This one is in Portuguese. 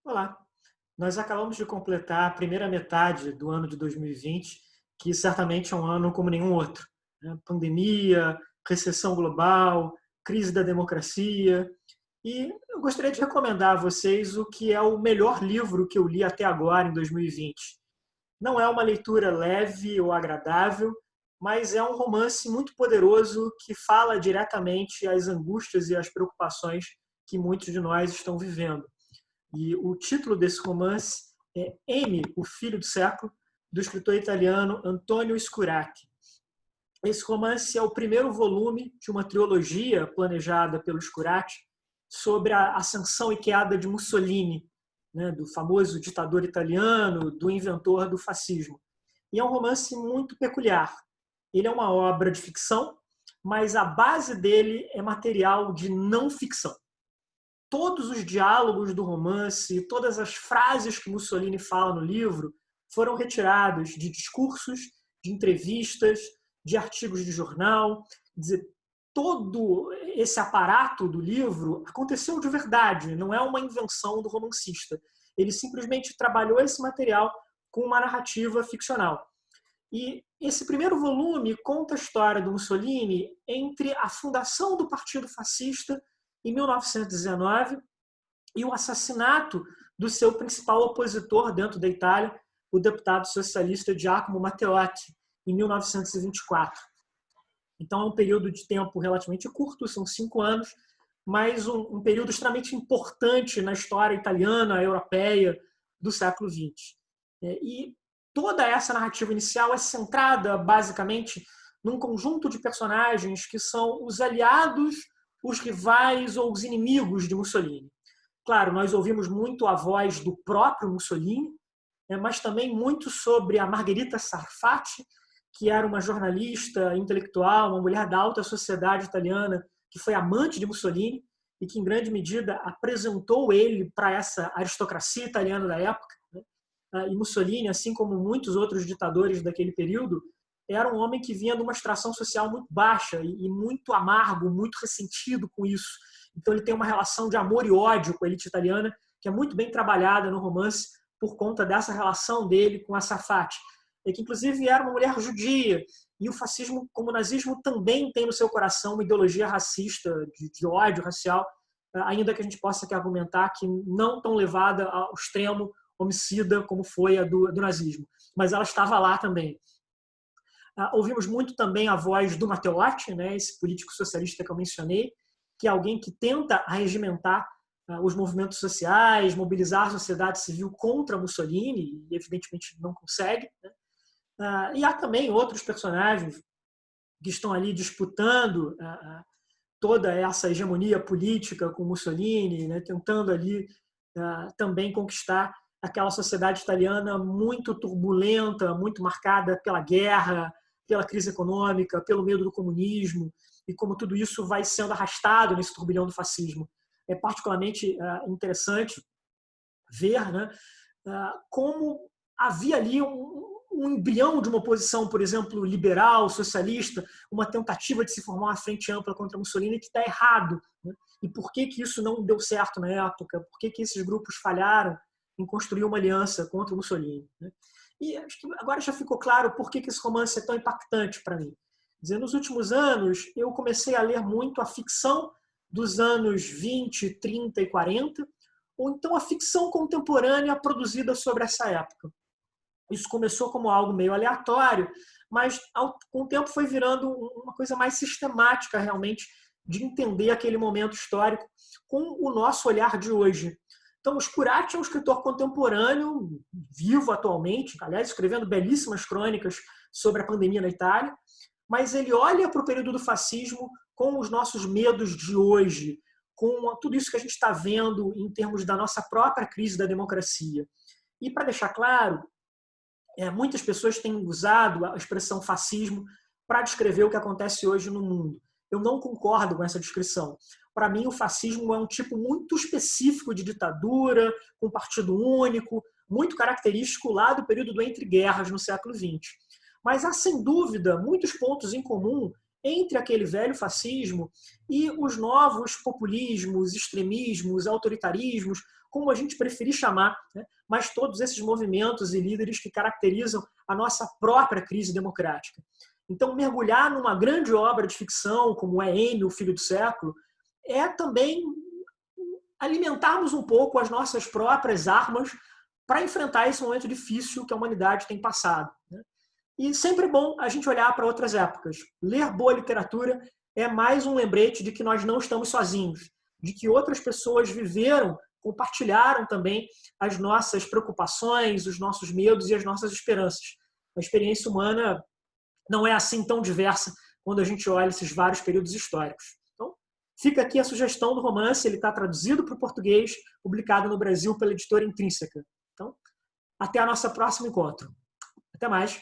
Olá, nós acabamos de completar a primeira metade do ano de 2020, que certamente é um ano como nenhum outro, né? Pandemia, recessão global, crise da democracia. E eu gostaria de recomendar a vocês o que é o melhor livro que eu li até agora, em 2020. Não é uma leitura leve ou agradável, mas é um romance muito poderoso que fala diretamente às angústias e às preocupações que muitos de nós estão vivendo. E o título desse romance é M, o Filho do Século, do escritor italiano Antonio Scurati. Esse romance é o primeiro volume de uma trilogia planejada pelo Scurati sobre a ascensão e queda de Mussolini, né, do famoso ditador italiano, do inventor do fascismo. E é um romance muito peculiar. Ele é uma obra de ficção, mas a base dele é material de não ficção. Todos os diálogos do romance, todas as frases que Mussolini fala no livro foram retirados de discursos, de entrevistas, de artigos de jornal. Quer dizer, todo esse aparato do livro aconteceu de verdade, não é uma invenção do romancista. Ele simplesmente trabalhou esse material com uma narrativa ficcional. E esse primeiro volume conta a história do Mussolini entre a fundação do Partido Fascista em 1919 e o assassinato do seu principal opositor dentro da Itália, o deputado socialista Giacomo Matteotti, em 1924. Então é um período de tempo relativamente curto, são 5 anos, mas um período extremamente importante na história italiana, europeia do século XX. E toda essa narrativa inicial é centrada, basicamente, num conjunto de personagens que são os aliados, os rivais ou os inimigos de Mussolini. Claro, nós ouvimos muito a voz do próprio Mussolini, mas também muito sobre a Margherita Sarfatti, que era uma jornalista intelectual, uma mulher da alta sociedade italiana, que foi amante de Mussolini e que, em grande medida, apresentou ele para essa aristocracia italiana da época. E Mussolini, assim como muitos outros ditadores daquele período, era um homem que vinha de uma extração social muito baixa e muito amargo, muito ressentido com isso. Então ele tem uma relação de amor e ódio com a elite italiana que é muito bem trabalhada no romance por conta dessa relação dele com a Sarfatti, que inclusive era uma mulher judia. E o fascismo, como o nazismo, também tem no seu coração uma ideologia racista, de ódio racial, ainda que a gente possa aqui argumentar que não tão levada ao extremo homicida como foi a do nazismo. Mas ela estava lá também. Ouvimos muito também a voz do Matteotti, né, esse político socialista que eu mencionei, que é alguém que tenta arregimentar os movimentos sociais, mobilizar a sociedade civil contra Mussolini, e evidentemente não consegue. Né? E há também outros personagens que estão ali disputando toda essa hegemonia política com Mussolini, né, tentando ali também conquistar aquela sociedade italiana muito turbulenta, muito marcada pela guerra, pela crise econômica, pelo medo do comunismo, e como tudo isso vai sendo arrastado nesse turbilhão do fascismo. É particularmente interessante ver, né, como havia ali um embrião de uma oposição, por exemplo, liberal, socialista, uma tentativa de se formar uma frente ampla contra Mussolini que está errado. Né? E por que isso não deu certo na época? Por que esses grupos falharam em construir uma aliança contra o Mussolini? Né? E acho que agora já ficou claro por que esse romance é tão impactante para mim. Quer dizer, nos últimos anos, eu comecei a ler muito a ficção dos anos 20, 30 e 40, ou então a ficção contemporânea produzida sobre essa época. Isso começou como algo meio aleatório, mas com o tempo foi virando uma coisa mais sistemática, realmente, de entender aquele momento histórico com o nosso olhar de hoje. Então, o Scurati é um escritor contemporâneo, vivo atualmente, aliás, escrevendo belíssimas crônicas sobre a pandemia na Itália, mas ele olha para o período do fascismo com os nossos medos de hoje, com tudo isso que a gente está vendo em termos da nossa própria crise da democracia. E, para deixar claro, muitas pessoas têm usado a expressão fascismo para descrever o que acontece hoje no mundo. Eu não concordo com essa descrição. Para mim, o fascismo é um tipo muito específico de ditadura, com partido único, muito característico lá do período do entre-guerras no século XX. Mas há, sem dúvida, muitos pontos em comum entre aquele velho fascismo e os novos populismos, extremismos, autoritarismos, como a gente preferir chamar, né? Mas todos esses movimentos e líderes que caracterizam a nossa própria crise democrática. Então, mergulhar numa grande obra de ficção, como é N, o Filho do Século, é também alimentarmos um pouco as nossas próprias armas para enfrentar esse momento difícil que a humanidade tem passado, né? E sempre é bom a gente olhar para outras épocas. Ler boa literatura é mais um lembrete de que nós não estamos sozinhos, de que outras pessoas viveram, compartilharam também as nossas preocupações, os nossos medos e as nossas esperanças. A experiência humana não é assim tão diversa quando a gente olha esses vários períodos históricos. Então, fica aqui a sugestão do romance, ele está traduzido para o português, publicado no Brasil pela editora Intrínseca. Então, até o nosso próximo encontro. Até mais.